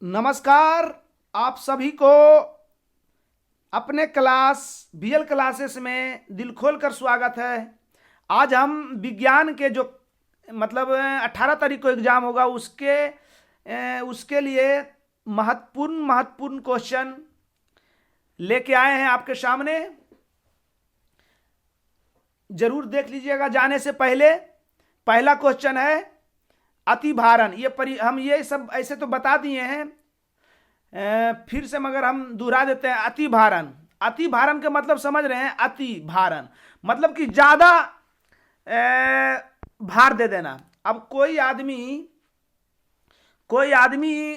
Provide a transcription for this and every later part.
नमस्कार। आप सभी को अपने क्लास बीएल क्लासेस में दिल खोल कर स्वागत है। आज हम विज्ञान के जो 18 तारीख को एग्जाम होगा उसके लिए महत्वपूर्ण क्वेश्चन लेके आए हैं आपके सामने। जरूर देख लीजिएगा। जाने से पहले पहला क्वेश्चन है अतिभारण। हम ये सब ऐसे तो बता दिए हैं, फिर से मगर हम दोहरा देते हैं। अतिभारण के मतलब समझ रहे हैं। अतिभारण मतलब कि ज्यादा भार दे देना। अब कोई आदमी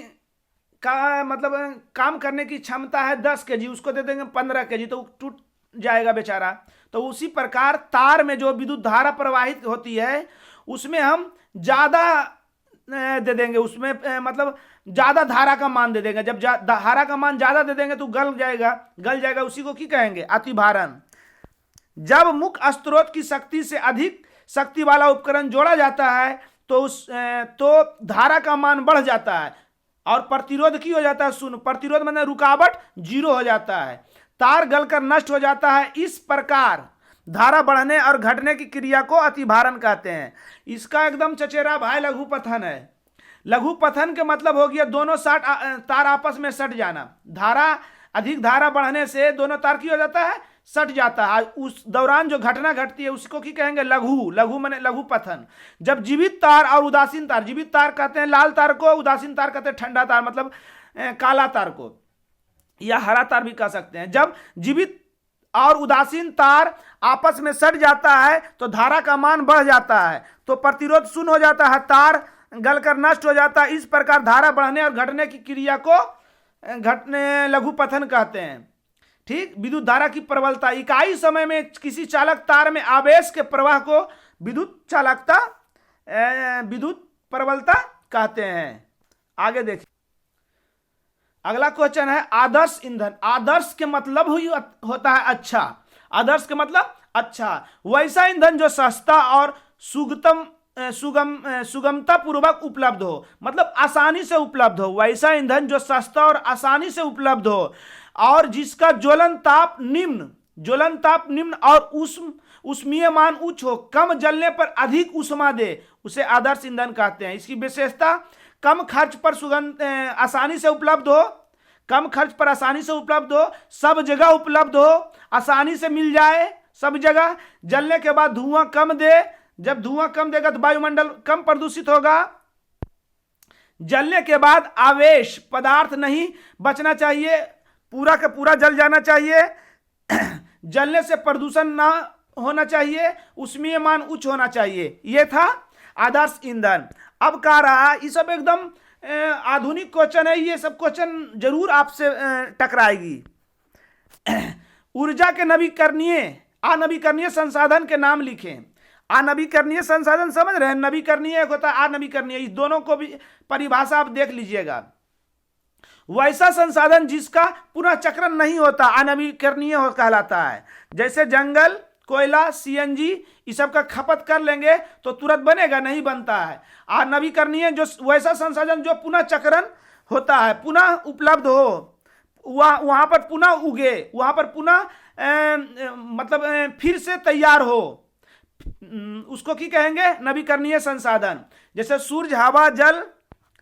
का काम करने की क्षमता है 10 केजी, उसको दे देंगे 15 केजी तो टूट जाएगा बेचारा। तो उसी प्रकार तार में जो विद्युत धारा प्रवाहित होती है उसमें हम ज्यादा दे देंगे, उसमें ज्यादा धारा का मान दे देंगे। जब धारा का मान ज्यादा दे देंगे तो गल जाएगा। उसी को क्या कहेंगे? अतिभारण। जब मुख्य स्रोत की शक्ति से अधिक शक्ति वाला उपकरण जोड़ा जाता है तो धारा का मान बढ़ जाता है और प्रतिरोध की हो जाता है शून्य। प्रतिरोध मतलब रुकावट 0 हो जाता है। तार गलकर नष्ट हो जाता है। इस प्रकार धारा बढ़ने और घटने की क्रिया को अतिभारण कहते हैं। इसका एकदम चचेरा भाई लघुपथन है। लघुपथन के मतलब हो गया दोनों तार आपस में सट जाना। अधिक धारा बढ़ने से दोनों तार की हो जाता है, सट जाता है। उस दौरान जो घटना घटती है उसको की कहेंगे? लघु माने लघुपथन। जब जीवित तार और उदासीन तार, जीवित तार कहते हैं लाल तार को, उदासीन तार कहते हैं ठंडा तार मतलब काला तार को, या हरा तार भी कह सकते हैं। जब जीवित और उदासीन तार आपस में सट जाता है तो धारा का मान बढ़ जाता है, तो प्रतिरोध शून्य हो जाता है, तार गलकर नष्ट हो जाता है। इस प्रकार धारा बढ़ने और घटने की क्रिया को लघुपथन कहते हैं। ठीक। विद्युत धारा की प्रबलता। इकाई समय में किसी चालक तार में आवेश के प्रवाह को विद्युत प्रबलता कहते हैं। आगे देखिए। अगला क्वेश्चन है आदर्श ईंधन। आदर्श के मतलब होता है अच्छा। आदर्श के मतलब अच्छा। वैसा ईंधन जो सस्ता और सुगमता पूर्वक उपलब्ध हो, मतलब आसानी से उपलब्ध हो। वैसा ईंधन जो सस्ता और आसानी से उपलब्ध हो और जिसका ज्वलन ताप निम्न और ऊष्मीय मान उच्च हो, कम जलने पर अधिक ऊष्मा दे, उसे आदर्श ईंधन कहते हैं। इसकी विशेषता कम खर्च पर आसानी से उपलब्ध हो, कम खर्च पर आसानी से उपलब्ध हो, सब जगह उपलब्ध हो, आसानी से मिल जाए सब जगह, जलने के बाद धुआं कम दे। जब धुआं कम देगा तो वायुमंडल कम प्रदूषित होगा। जलने के बाद आवेश पदार्थ नहीं बचना चाहिए, पूरा का पूरा जल जाना चाहिए। जलने से प्रदूषण ना होना चाहिए, ऊष्मीय मान उच्च होना चाहिए। यह था आदर्श ईंधन। अब कह रहा ये सब एकदम आधुनिक क्वेश्चन है। ये सब क्वेश्चन जरूर आपसे टकराएगी। ऊर्जा के अनवीकरणीय संसाधन के नाम लिखें। अनवीकरणीय संसाधन समझ रहे हैं? नवीकरणीय एक होता है, अनवीकरणीय। इस दोनों को भी परिभाषा आप देख लीजिएगा। वैसा संसाधन जिसका पुनः चक्रण नहीं होता अनवीकरणीय कहलाता है। जैसे जंगल, कोयला, सीएनजी, इस सब का खपत कर लेंगे तो तुरंत बनेगा, नहीं बनता है। नवीकरणीय जो वैसा संसाधन जो पुनः चक्रण होता है, पुनः उपलब्ध हो, वहां पर पुनः उगे, वहां पर पुनः फिर से तैयार हो, उसको की कहेंगे? नवीकरणीय संसाधन। जैसे सूर्य, हवा, जल,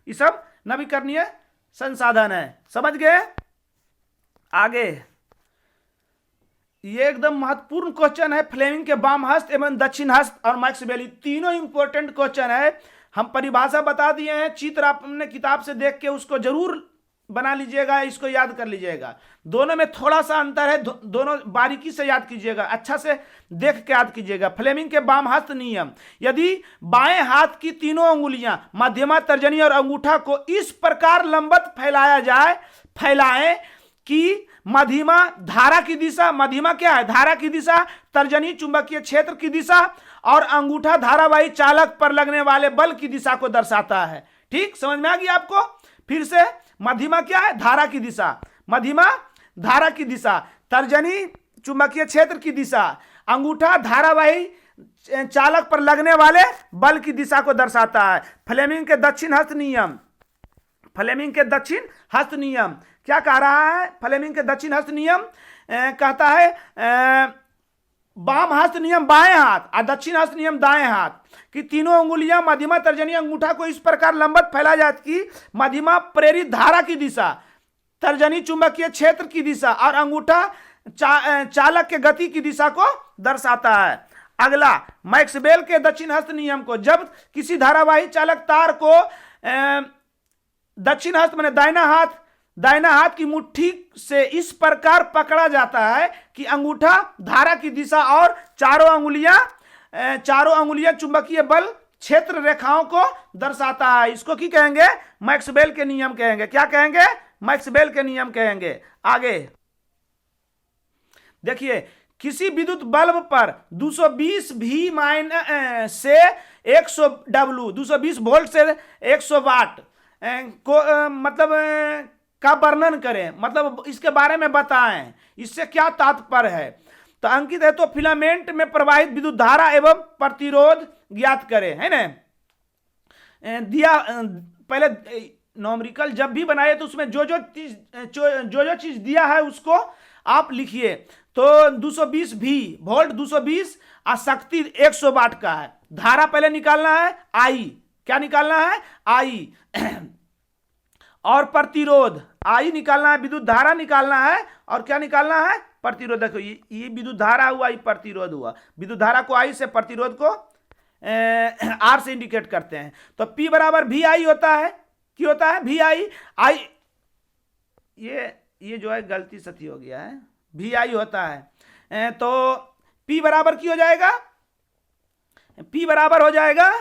ये सब नवीकरणीय संसाधन है। समझ गए? आगे ये एकदम महत्वपूर्ण क्वेश्चन है। फ्लेमिंग के वाम हस्त एवं दक्षिण हस्त और मैक्सवेल, तीनों इंपॉर्टेंट क्वेश्चन है। हम परिभाषा बता दिए हैं। चित्र आप अपने किताब से देख के उसको जरूर बना लीजिएगा, इसको याद कर लीजिएगा। दोनों में थोड़ा सा अंतर है, दोनों बारीकी से याद कीजिएगा, अच्छा से देख के याद कीजिएगा। फ्लेमिंग के वाम हस्त नियम। यदि बाएं हाथ की तीनों अंगुलियां, मध्यमा, तर्जनी और अंगूठा को इस प्रकार लंबवत फैलाएं कि मध्यमा धारा की दिशा, मध्यमा क्या है? धारा की दिशा, तर्जनी चुंबकीय क्षेत्र की दिशा और अंगूठा धारावाही चालक पर लगने वाले बल की दिशा को दर्शाता है। ठीक, समझ में आ गई आपको? फिर से, मध्यमा क्या है? धारा की दिशा। मध्यमा धारा की दिशा, तर्जनी चुंबकीय क्षेत्र की दिशा, अंगूठा धारावाही चालक पर लगने वाले बल की दिशा को दर्शाता है। फ्लेमिंग के दक्षिण हस्त नियम। फ्लेमिंग के दक्षिण हस्त नियम क्या कह रहा है? फ्लेमिंग के दक्षिण हस्त नियम कहता है वाम हस्त नियम बाएं हाथ और दक्षिण हस्त नियम दाएं हाथ कि तीनों अंगुलियां मध्यमा तर्जनी अंगूठा को इस प्रकार लंबवत फैला जाती कि मध्यमा प्रेरित धारा की दिशा, तर्जनी चुंबकीय क्षेत्र की दिशा और अंगूठा चालक के गति की दिशा को दर्शाता है। अगला मैक्सवेल के दक्षिण हस्त नियम को जब किसी धारावाही चालक तार को दक्षिण हस्त माने दाहिना हाथ की मुट्ठी से इस प्रकार पकड़ा जाता है कि अंगूठा धारा की दिशा और चारों अंगुलियां चुंबकीय बल क्षेत्र रेखाओं को दर्शाता है। इसको की कहेंगे? मैक्सवेल के नियम कहेंगे। क्या कहेंगे? मैक्सवेल के नियम कहेंगे। आगे देखिए, किसी विद्युत बल्ब पर 220 भी से 100 W 220 वोल्ट से 100 वाट को मतलब का वर्णन करें, मतलब इसके बारे में बताएं, इससे क्या तात्पर्य है। तो अंकित है तो फिलामेंट में प्रवाहित विद्युत धारा एवं प्रतिरोध ज्ञात करें, है ना। दिया पहले नॉमरिकल जब भी बनाए तो उसमें जो चीज दिया है उसको आप लिखिए। तो 220 भी वोल्ट 220 और शक्ति 100 वाट का है। धारा पहले निकालना है आई, क्या निकालना है? आई और प्रतिरोध आई निकालना है, विद्युत धारा निकालना है और क्या निकालना है? प्रतिरोध। देखो ये विद्युत धारा हुआ, ये प्रतिरोध हुआ। विद्युत धारा को आई से, प्रतिरोध को आर से इंडिकेट करते हैं। तो P बराबर भी आई होता है, क्या होता है? भी आई ये जो है गलती सती हो गया है, भी आई होता है। तो P बराबर की हो जाएगा? P बराबर हो जाएगा,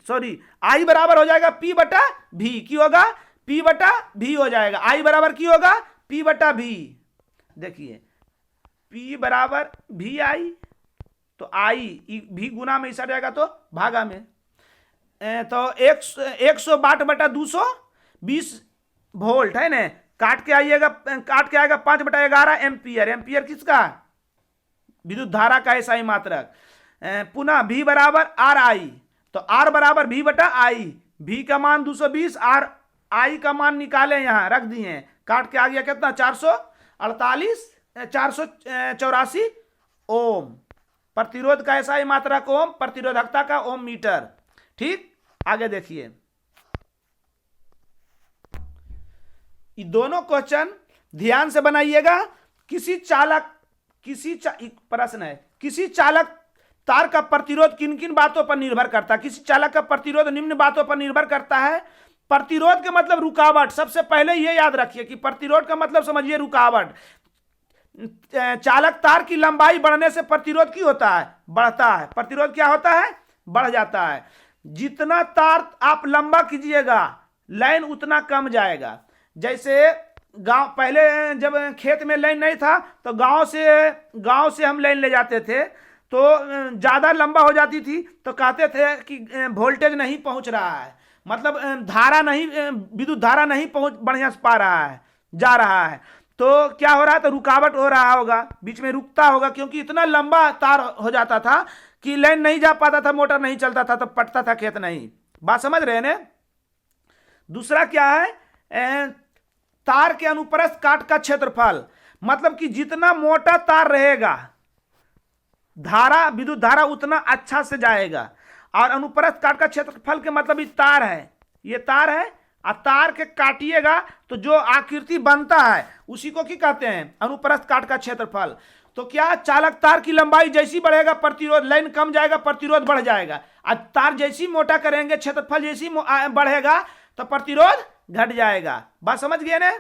सॉरी I बराबर हो जाएगा P बटा भी, की होगा? P बटा भी हो जाएगा। I बराबर की होगा? P बटा भी। देखिए P बराबर भी आई, तो I भी गुना में इस जाएगा तो भागा में। तो 100 वाट बटा 220 वोल्ट है ना, काट के आएगा 5/11 एम्पियर। एम्पियर किसका? विद्युत धारा का ऐसा ही मात्रक। पुनः V बराबर आर आई, तो R बराबर V बटा आई। V का मान 220 और I का मान निकाले, यहां रख दिए, काट के आ गया कितना? 484 ओम। प्रतिरोध का ऐसा ही मात्रक ओम, प्रतिरोधकता का ओम मीटर। ठीक, आगे देखिए, ये दोनों क्वेश्चन ध्यान से बनाइएगा। प्रश्न है, किसी चालक तार का प्रतिरोध किन किन बातों पर निर्भर करता है? किसी चालक का प्रतिरोध निम्न बातों पर निर्भर करता है। प्रतिरोध का मतलब रुकावट। सबसे पहले यह याद रखिए कि प्रतिरोध का मतलब समझिए रुकावट। चालक तार की लंबाई बढ़ने से प्रतिरोध की होता है? बढ़ता है। प्रतिरोध क्या होता है? बढ़ जाता है। जितना तार आप लंबा कीजिएगा लाइन उतना कम जाएगा। जैसे गांव, पहले जब खेत में लाइन नहीं था तो गांव से हम लाइन ले जाते थे, तो ज्यादा लंबा हो जाती थी तो कहते थे कि वोल्टेज नहीं पहुंच रहा है, मतलब विद्युत धारा नहीं बढ़िया से पा रहा है, जा रहा है। तो क्या हो रहा है? तो रुकावट हो रहा होगा, बीच में रुकता होगा, क्योंकि इतना लंबा तार हो जाता था कि लाइन नहीं जा पाता था, मोटर नहीं चलता था, तो पटता था खेत नहीं। बात समझ रहे हैं? दूसरा क्या है? तार के अनुप्रस्थ काट का क्षेत्रफल, मतलब कि जितना मोटा तार रहेगा विद्युत धारा उतना अच्छा से जाएगा। और अनुप्रस्थ काट का क्षेत्रफल के मतलब ये तार है, और तार के काटिएगा तो जो आकृति बनता है उसी को क्या कहते हैं? अनुप्रस्थ काट का क्षेत्रफल। तो क्या चालक तार की लंबाई जैसी बढ़ेगा प्रतिरोध, लाइन कम जाएगा, प्रतिरोध बढ़ जाएगा। और तार जैसी मोटा करेंगे, क्षेत्रफल जैसी बढ़ेगा तो प्रतिरोध घट जाएगा। बात समझ गए ना?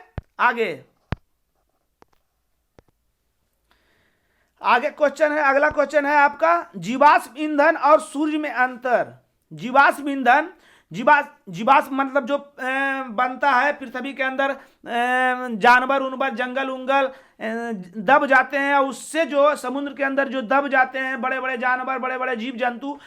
आगे क्वेश्चन है, अगला क्वेश्चन है आपका जीवाश्म ईंधन और सूर्य में अंतर। जीवाश्म ईंधन, जीवाश्म मतलब जो बनता है पृथ्वी के अंदर, जानवर जंगल उंगल दब जाते हैं, उससे जो समुद्र के अंदर जो दब जाते हैं बड़े बड़े जानवर, बड़े बड़े जीव जंतु,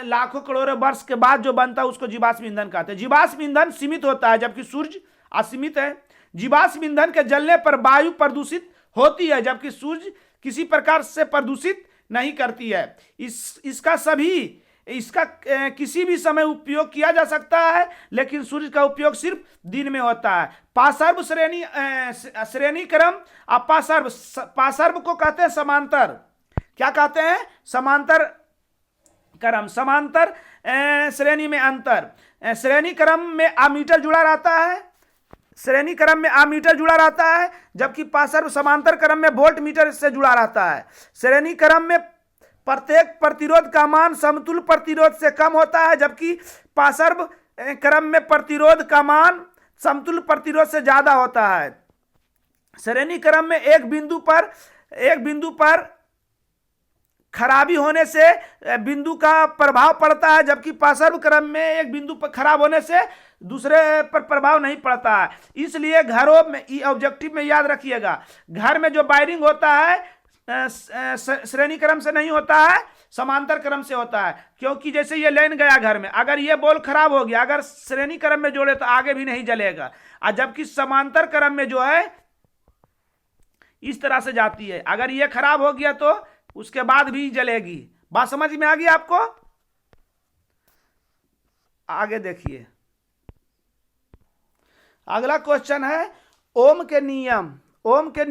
लाखों करोड़ों वर्ष के बाद जो बनता है उसको जीवाश्म ईंधन कहते हैं। जीवाश्म ईंधन सीमित होता है जबकि सूर्य असीमित है। जीवाश्म ईंधन के जलने पर वायु प्रदूषित होती है जबकि सूर्य किसी प्रकार से प्रदूषित नहीं करती है। इसका सभी इसका किसी भी समय उपयोग किया जा सकता है, लेकिन सूर्य का उपयोग सिर्फ दिन में होता है। पार्श्व श्रेणी क्रम, पार्श्व को कहते हैं समांतर। क्या कहते हैं? समांतर क्रम। समांतर श्रेणी में अंतर। श्रेणी क्रम में अमीटर जुड़ा रहता है, श्रेणी क्रम में अमीटर जुड़ा रहता है, जबकि पार्श्व समांतर क्रम में वोल्ट मीटर से जुड़ा रहता है। श्रेणी क्रम में प्रत्येक प्रतिरोध का मान समतुल्य प्रतिरोध से कम होता है, जबकि पार्श्व क्रम में प्रतिरोध का मान समतुल्य प्रतिरोध से ज्यादा होता है। श्रेणी क्रम में एक बिंदु पर खराबी होने से बिंदु का प्रभाव पड़ता है, जबकि पार्श्व क्रम में एक बिंदु पर खराब होने से दूसरे पर प्रभाव नहीं पड़ता है। इसलिए घरों में ऑब्जेक्टिव में याद रखिएगा, घर में जो वायरिंग होता है श्रेणी क्रम से नहीं होता है, समांतर क्रम से होता है। क्योंकि जैसे ये लाइन गया घर में, अगर ये बॉल खराब हो गया, अगर श्रेणी क्रम में जोड़े तो आगे भी नहीं जलेगा, और जबकि समांतर क्रम में जो है इस तरह से जाती है। अगर ये खराब हो गया तो उसके बाद भी जलेगी। बात समझ में आ गई आपको? आगे देखिए, अगला क्वेश्चन है ओम के नियम। ओम के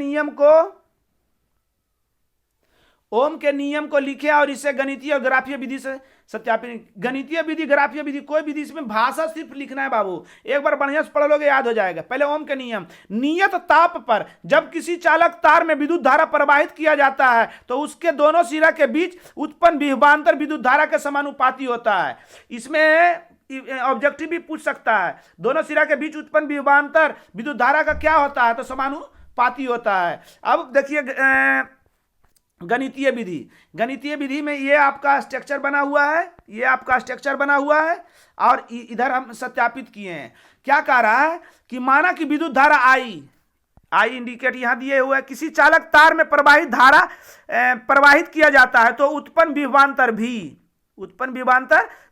नियम को लिखे और इसे गणितीय और ग्राफीय विधि से सत्यापित। गणितीय विधि, ग्राफीय विधि, कोई विधि, इसमें भाषा सिर्फ लिखना है बाबू। एक बार बढ़िया से पढ़ लोगे याद हो जाएगा। पहले ओम के नियम। नियत ताप पर जब किसी चालक तार में विद्युत धारा प्रवाहित किया जाता है तो उसके दोनों सिरा के बीच उत्पन्न विभवांतर विद्युत धारा के समानुपाती होता है। इसमें ऑब्जेक्टिव भी पूछ सकता है, दोनों सिरा के बीच उत्पन्न विभवांतर विद्युत धारा का क्या होता है? तो समानुपाती होता है। अब देखिए गणितीय विधि में ये आपका स्ट्रक्चर बना हुआ है, और इधर हम सत्यापित किए हैं। क्या कह रहा है कि माना कि विद्युत धारा आई इंडिकेट यहां दिए हुए है, किसी चालक तार में प्रवाहित किया जाता है तो उत्पन्न विभवांतर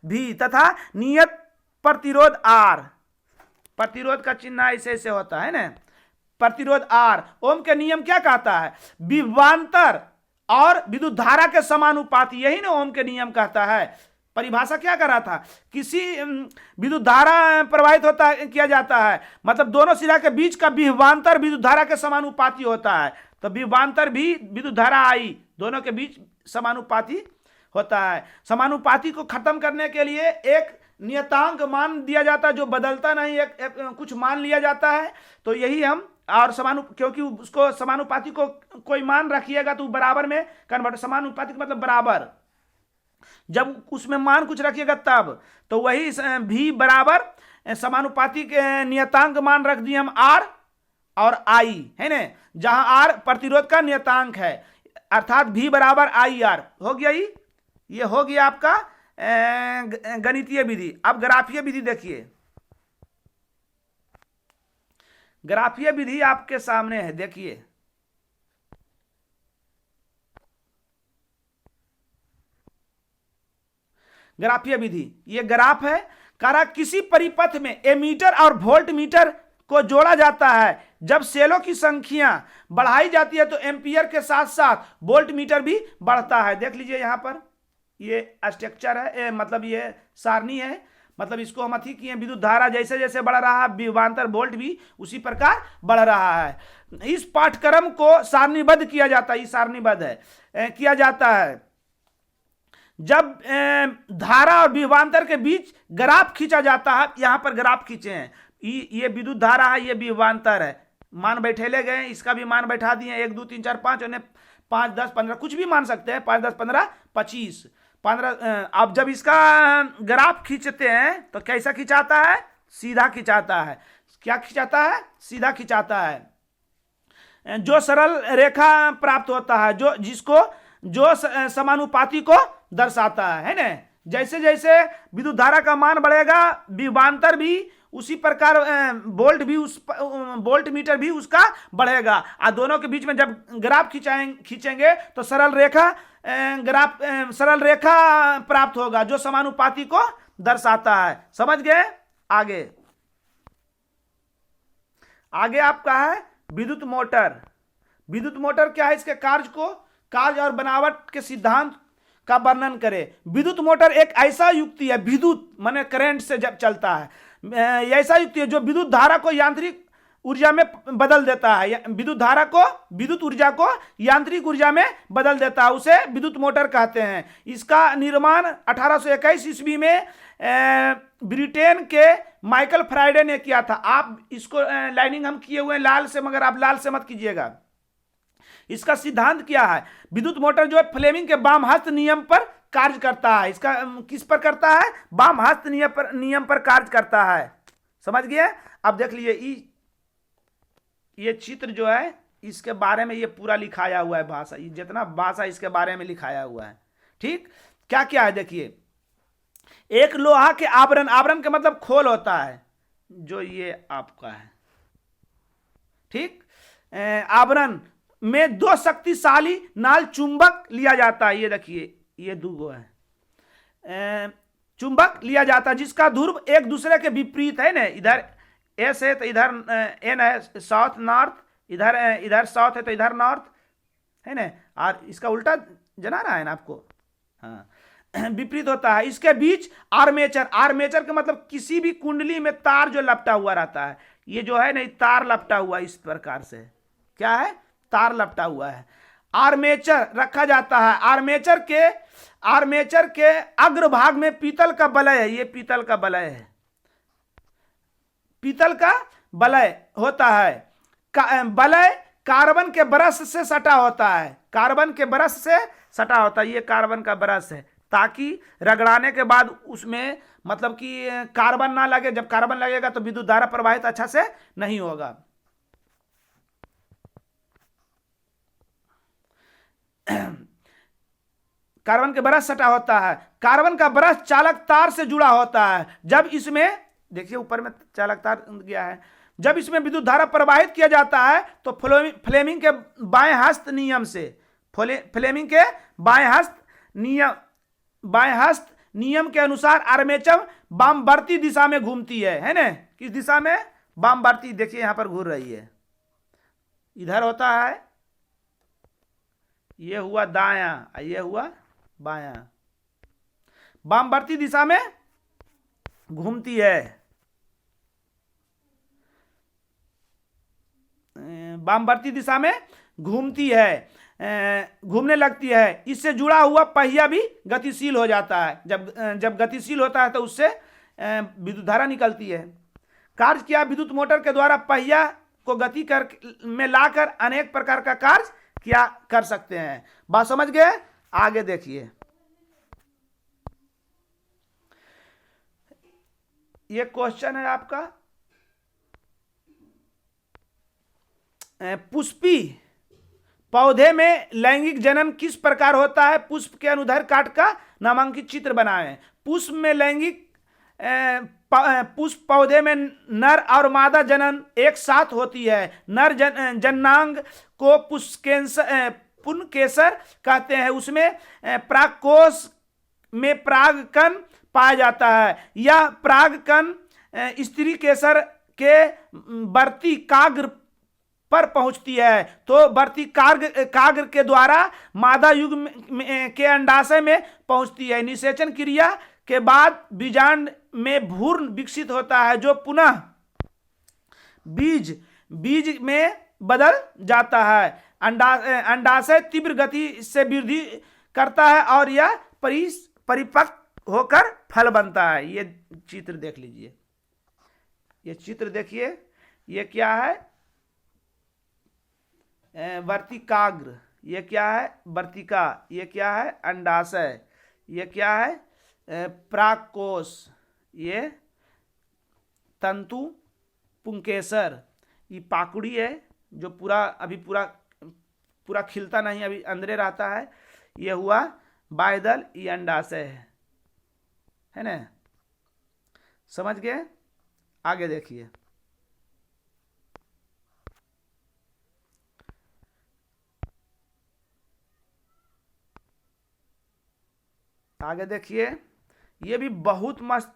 भी तथा नियत प्रतिरोध R, प्रतिरोध का चिन्ह ऐसे होता है ना, प्रतिरोध R। ओम के नियम क्या कहता है? विभवांतर और विद्युत धारा के समानुपाती, यही ना ओम के नियम कहता है। परिभाषा क्या कर रहा था? किसी विद्युत धारा प्रवाहित किया जाता है, मतलब दोनों सिरा के बीच का विभवांतर विद्युत धारा के समानुपाती होता है। तो विभवांतर भी विद्युत धारा आई, दोनों के बीच समानुपाती होता है। समानुपाती को खत्म करने के लिए एक नियतांक मान दिया जाता है जो बदलता नहीं, एक कुछ मान लिया जाता है। तो यही हम, और क्योंकि उसको समानुपाती को कोई मान रखिएगा तो बराबर में कन्वर्ट, समानुपाती का मतलब बराबर, जब उसमें मान कुछ रखिएगा तब, तो वही भी बराबर समानुपाती के नियतांक मान रख दिए हम R और I, है ना, जहां R प्रतिरोध का नियतांक है, अर्थात भी बराबर IR हो गया। ये हो गया आपका गणितीय विधि। अब ग्राफीय विधि देखिए, ग्राफीय विधि आपके सामने है, देखिए। ग्राफीय विधि, ये ग्राफ है। करा किसी परिपथ में एमीटर और वोल्ट मीटर को जोड़ा जाता है। जब सेलों की संख्या बढ़ाई जाती है तो एम्पियर के साथ साथ वोल्ट मीटर भी बढ़ता है। देख लीजिए यहां पर ये स्ट्रक्चर है, मतलब ये सारणी है, मतलब इसको हम अथी किए, विद्युत धारा जैसे जैसे बढ़ रहा है विभवांतर वोल्ट भी उसी प्रकार बढ़ रहा है। इस पाठ्यक्रम को सारणीबद्ध किया जाता है, सारणीबद्ध है किया जाता है जब धारा और विभवांतर के बीच ग्राफ खींचा जाता है। यहां पर ग्राफ खींचे हैं, ये विद्युत धारा है, ये विभवांतर है, मान बैठेले गए, इसका भी मान बैठा दिए, 1 2 3 4 5, उन्हें 5 10 15 कुछ भी मान सकते हैं, 5 10 15 25 15। अब जब इसका ग्राफ खींचते हैं तो कैसा खिंचाता है? सीधा खिंचाता है। क्या खिंचाता है? सीधा खिंचाता है। जो सरल रेखा प्राप्त होता है, जो समानुपाती को दर्शाता है ना। जैसे जैसे विद्युत धारा का मान बढ़ेगा विभवांतर भी उसी प्रकार वोल्ट मीटर भी उसका बढ़ेगा, और दोनों के बीच में जब ग्राफ खींचेंगे तो सरल रेखा प्राप्त होगा जो समानुपाती को दर्शाता है। समझ गए? आगे आपका है विद्युत मोटर। विद्युत मोटर क्या है? इसके कार्य और बनावट के सिद्धांत का वर्णन करे। विद्युत मोटर एक ऐसा युक्ति है, विद्युत माने करंट से जब चलता है, ऐसा युक्ति है जो विद्युत धारा को यांत्रिक ऊर्जा में बदल देता है। विद्युत धारा को, विद्युत ऊर्जा को यांत्रिक ऊर्जा में बदल देता है, उसे विद्युत मोटर कहते हैं। इसका निर्माण 1821 ईस्वी में ब्रिटेन के माइकल फैराडे ने किया था। आप इसको लाइनिंग हम किए हुए हैं लाल से, मगर आप लाल से मत कीजिएगा। इसका सिद्धांत क्या है? विद्युत मोटर जो है फ्लेमिंग के वाम हस्त नियम पर कार्य करता है। इसका किस पर करता है? वाम हस्त नियम पर कार्य करता है। समझ गए? अब देख लीजिए ये चित्र जो है इसके बारे में ये पूरा लिखाया हुआ है, भाषा, जितना भाषा इसके बारे में लिखाया हुआ है। ठीक, क्या क्या है देखिए। एक लोहा के आवरण, आवरण का मतलब खोल होता है, जो ये आपका है। ठीक, आवरण में दो शक्तिशाली नाल चुंबक लिया जाता है। ये देखिए ये दो है, चुंबक लिया जाता है जिसका ध्रुव एक दूसरे के विपरीत है ना। इधर एस है तो इधर एन है, साउथ नॉर्थ, इधर साउथ है तो इधर नॉर्थ है ना, और इसका उल्टा जना रहा है ना आपको, हाँ, विपरीत होता है। इसके बीच आर्मेचर, आर्मेचर का मतलब किसी भी कुंडली में तार जो लपटा हुआ रहता है, ये जो है ना तार लपटा हुआ इस प्रकार से, क्या है? तार लपटा हुआ है। आर्मेचर रखा जाता है। आर्मेचर के अग्रभाग में पीतल का वलय है, ये पीतल का वलय है, पीतल का वलय होता है। वलय कार्बन के ब्रश से सटा होता है, कार्बन के ब्रश से सटा होता है। ये कार्बन का ब्रश है, ताकि रगड़ाने के बाद उसमें मतलब कि कार्बन ना लगे। जब कार्बन लगेगा तो विद्युत धारा प्रवाहित अच्छा से नहीं होगा। कार्बन के ब्रश सटा होता है। कार्बन का ब्रश चालक तार से जुड़ा होता है। जब इसमें देखिए ऊपर में चालक तार गया है, जब इसमें विद्युत धारा प्रवाहित किया जाता है तो फ्लेमिंग के बाएं हस्त नियम से, फ्लेमिंग के बाएं हस्त नियम के अनुसार आर्मेचर वामवर्ती दिशा में घूमती है ना। किस दिशा में? वामवर्ती। देखिए यहां पर घूर रही है, इधर होता है, ये हुआ दायां, ये हुआ बायां, वामवर्ती दिशा में घूमती है, वामवर्ती दिशा में घूमती है, घूमने लगती है। इससे जुड़ा हुआ पहिया भी गतिशील हो जाता है। जब गतिशील होता है तो उससे विद्युत धारा निकलती है। कार्य किया विद्युत मोटर के द्वारा पहिया को गति में लाकर अनेक प्रकार का कार्य क्या कर सकते हैं। बात समझ गए? आगे देखिए, ये क्वेश्चन है आपका, पुष्पी पौधे में लैंगिक जनन किस प्रकार होता है? पुष्प के अनुदैर्घ्य काट का नामांकित चित्र बनाएं। पुष्प में लैंगिक पुष्प पौधे में नर और मादा जनन एक साथ होती है। नर जनांग को पुंकेसर कहते हैं। उसमें प्रागकोश में परागकण पाया जाता है। यह परागकण स्त्री केसर के वर्ती काग्र पर पहुंचती है, तो वर्ती काग्र के द्वारा मादा युग के अंडाशय में पहुंचती है। निषेचन क्रिया के बाद बीजांड में भ्रूण विकसित होता है, जो पुनः बीज में बदल जाता है। अंडाशय तीव्र गति से वृद्धि करता है और यह परिपक्व होकर फल बनता है। ये चित्र देख लीजिए, ये चित्र देखिए, ये क्या है? वर्तिकाग्र, ये क्या है? वर्तिका, ये क्या है? अंडाशय, ये क्या है? प्रागकोश, ये तंतु पुंकेसर, ये पाकुड़ी है जो अभी पूरा खिलता नहीं, अभी अंदर रहता है। ये हुआ बायदल, ये अंडाशय है ना। समझ गए? आगे देखिए, आगे देखिए, ये भी बहुत मस्त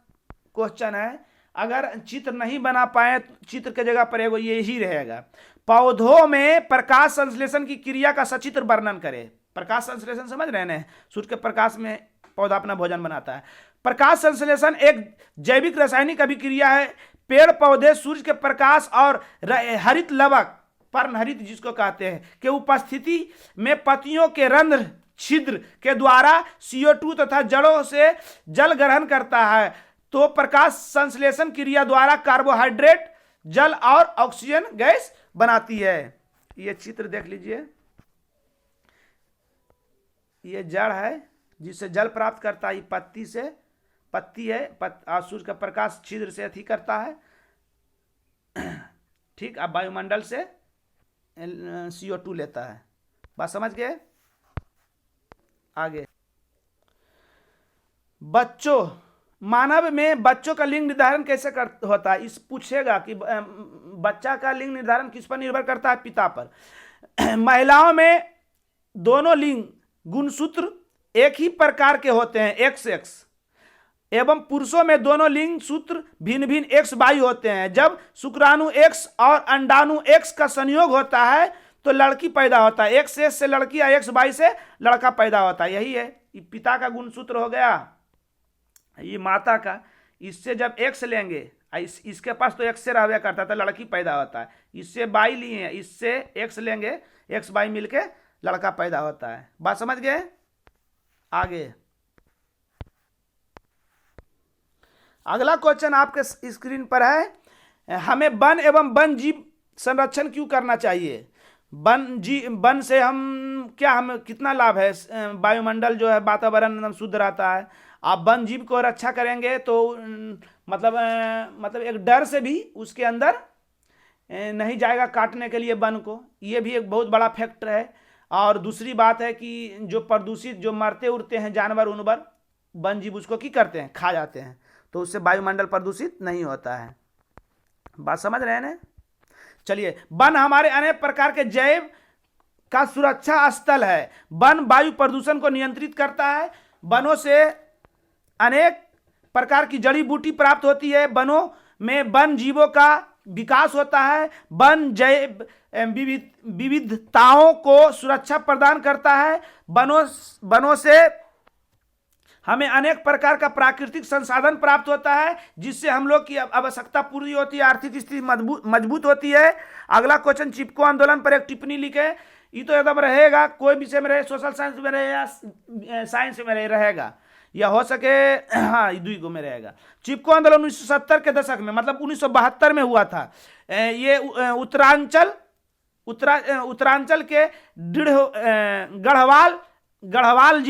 क्वेश्चन है। अगर चित्र नहीं बना पाए, चित्र के जगह पर एगो ये ही रहेगा। पौधों में प्रकाश संश्लेषण की क्रिया का सचित्र वर्णन करें। प्रकाश संश्लेषण समझ रहे हैं, सूर्य के प्रकाश में पौधा अपना भोजन बनाता है। प्रकाश संश्लेषण एक जैविक रासायनिक अभिक्रिया है। पेड़ पौधे सूर्य के प्रकाश और हरित लवक, पर्णहरित जिसको कहते हैं, के उपस्थिति में पत्तियों के रंध्र छिद्र के द्वारा CO2 तथा जड़ों से जल ग्रहण करता है। तो प्रकाश संश्लेषण क्रिया द्वारा कार्बोहाइड्रेट, जल और ऑक्सीजन गैस बनाती है। ये चित्र देख लीजिए, ये जड़ है जिससे जल प्राप्त करता है, पत्ती से, पत्ती है, सूर्य का प्रकाश छिद्र से अथी करता है, ठीक। अब वायुमंडल से CO2 लेता है। बात समझ गए? आगे, बच्चों, मानव में बच्चों का लिंग निर्धारण कैसे होता है? इस पूछेगा कि बच्चा का लिंग निर्धारण किस पर निर्भर करता है? पिता पर। महिलाओं में दोनों लिंग गुणसूत्र एक ही प्रकार के होते हैं, XX, एवं पुरुषों में दोनों लिंग सूत्र भिन्न भिन्न XY होते हैं। जब शुक्राणु X और अंडाणु X का संयोग होता है तो लड़की पैदा होता है। XX से लड़की या XY से लड़का पैदा होता है। यही है, पिता का गुणसूत्र हो गया, ये माता का। इससे जब X लेंगे, इसके पास तो X से रह करता था, लड़की पैदा होता है। इससे Y लिए, इससे X लेंगे, XY मिलके लड़का पैदा होता है। बात समझ गए? आगे, अगला क्वेश्चन आपके स्क्रीन पर है, हमें वन एवं वन जीव संरक्षण क्यों करना चाहिए? वन से हम कितना लाभ है? वायुमंडल जो है, वातावरण एकदम शुद्ध रहता है। आप वन जीव को रक्षा करेंगे तो मतलब एक डर से भी उसके अंदर नहीं जाएगा काटने के लिए वन को। ये भी एक बहुत बड़ा फैक्टर है। और दूसरी बात है कि जो प्रदूषित, जो मरते उड़ते हैं जानवर उनवर, वन जीव उसको क्या करते हैं? खा जाते हैं। तो उससे वायुमंडल प्रदूषित नहीं होता है। बात समझ रहे हैं ना? चलिए, वन हमारे अनेक प्रकार के जैव का सुरक्षा स्थल है। वन वायु प्रदूषण को नियंत्रित करता है। वनों से अनेक प्रकार की जड़ी बूटी प्राप्त होती है। वनों में वन जीवों का विकास होता है। वन जैव विविधताओं को सुरक्षा प्रदान करता है। वनों से हमें अनेक प्रकार का प्राकृतिक संसाधन प्राप्त होता है, जिससे हम लोग की आवश्यकता पूरी होती है, आर्थिक स्थिति मजबूत होती है। अगला क्वेश्चन, चिपको आंदोलन पर एक टिप्पणी लिखे। ये तो एकदम रहेगा, कोई विषय में रहे, सोशल साइंस में रहे या साइंस में रहेगा, या हो सके हाँ दुई में रहेगा। चिपको आंदोलन 1970 के दशक में, मतलब 1972 में हुआ था। ये उत्तरांचल के गढ़वाल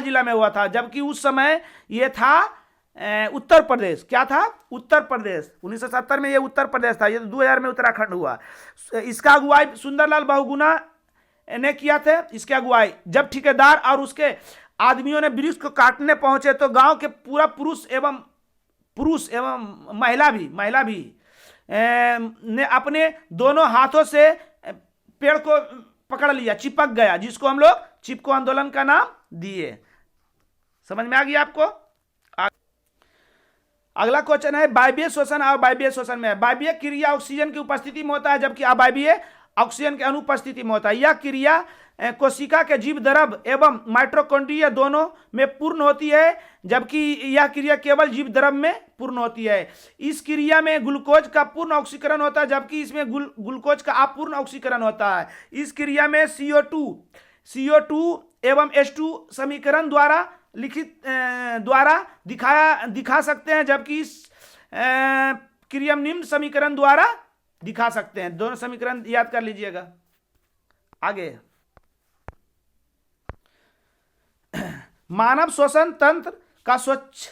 जिला में हुआ था, जबकि उस समय ये था उत्तर प्रदेश। क्या था? उत्तर प्रदेश। 1970 में ये उत्तर प्रदेश था। ये 2000 में उत्तराखंड हुआ। इसका अगुवाई सुंदरलाल बहुगुणा ने किया था। इसके अगुवाई जब ठेकेदार और उसके आदमियों ने वृक्ष को काटने पहुंचे तो गांव के पूरा पुरुष एवं महिला भी ने अपने दोनों हाथों से पेड़ को पकड़ लिया, चिपक गया, जिसको हम लोग चिपको आंदोलन का नाम दिए। समझ में आ गया आपको? अगला क्वेश्चन है, वायवीय शोषण और वायवीय शोषण में। वायवीय क्रिया ऑक्सीजन की उपस्थिति में होता है, जबकि अवायवीय ऑक्सीजन के अनुपस्थिति में होता है। यह क्रिया कोशिका के जीव द्रव एवं माइटोकॉन्ड्रिया दोनों में पूर्ण होती है, जबकि यह क्रिया केवल जीव द्रव में पूर्ण होती है। इस क्रिया में ग्लूकोज का पूर्ण ऑक्सीकरण होता है, जबकि इसमें ग्लूकोज का अपूर्ण ऑक्सीकरण होता है। इस क्रिया में CO2 एवं H2 समीकरण द्वारा दिखा सकते हैं, जबकि इस क्रिया निम्न समीकरण द्वारा दिखा सकते हैं। दोनों समीकरण याद कर लीजिएगा। आगे, मानव श्वसन तंत्र का स्वच्छ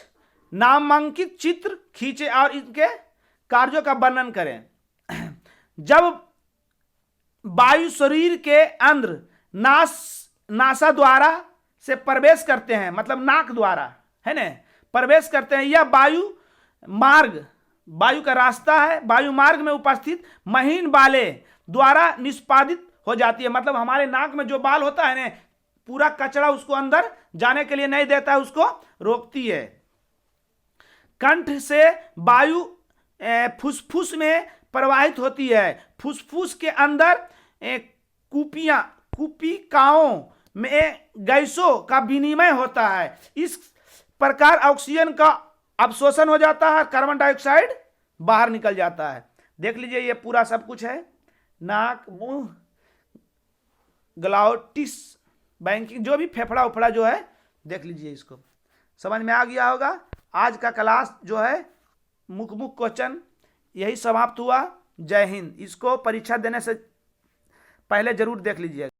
नामांकित चित्र खींचे और इनके कार्यों का वर्णन करें। जब वायु शरीर के अंदर नासा द्वारा से प्रवेश करते हैं, मतलब नाक द्वारा है ना, प्रवेश करते हैं, यह वायु का रास्ता है। वायु मार्ग में उपस्थित महीन बाले द्वारा निष्पादित हो जाती है। मतलब हमारे नाक में जो बाल होता है ना, पूरा कचरा उसको अंदर जाने के लिए नहीं देता है, उसको रोकती है। कंठ से वायु फुसफुस में प्रवाहित होती है। फुसफुस के अंदर कुपिकाओं में गैसों का विनिमय होता है। इस प्रकार ऑक्सीजन का अवशोषण हो जाता है, कार्बन डाइऑक्साइड बाहर निकल जाता है। देख लीजिए ये पूरा सब कुछ है, नाक, मुंह, ग्लाउटिस, बैंकिंग, जो भी फेफड़ा उफड़ा जो है, देख लीजिए। इसको समझ में आ गया होगा। आज का क्लास जो है मुख क्वेश्चन यही समाप्त हुआ। जय हिंद। इसको परीक्षा देने से पहले जरूर देख लीजिएगा।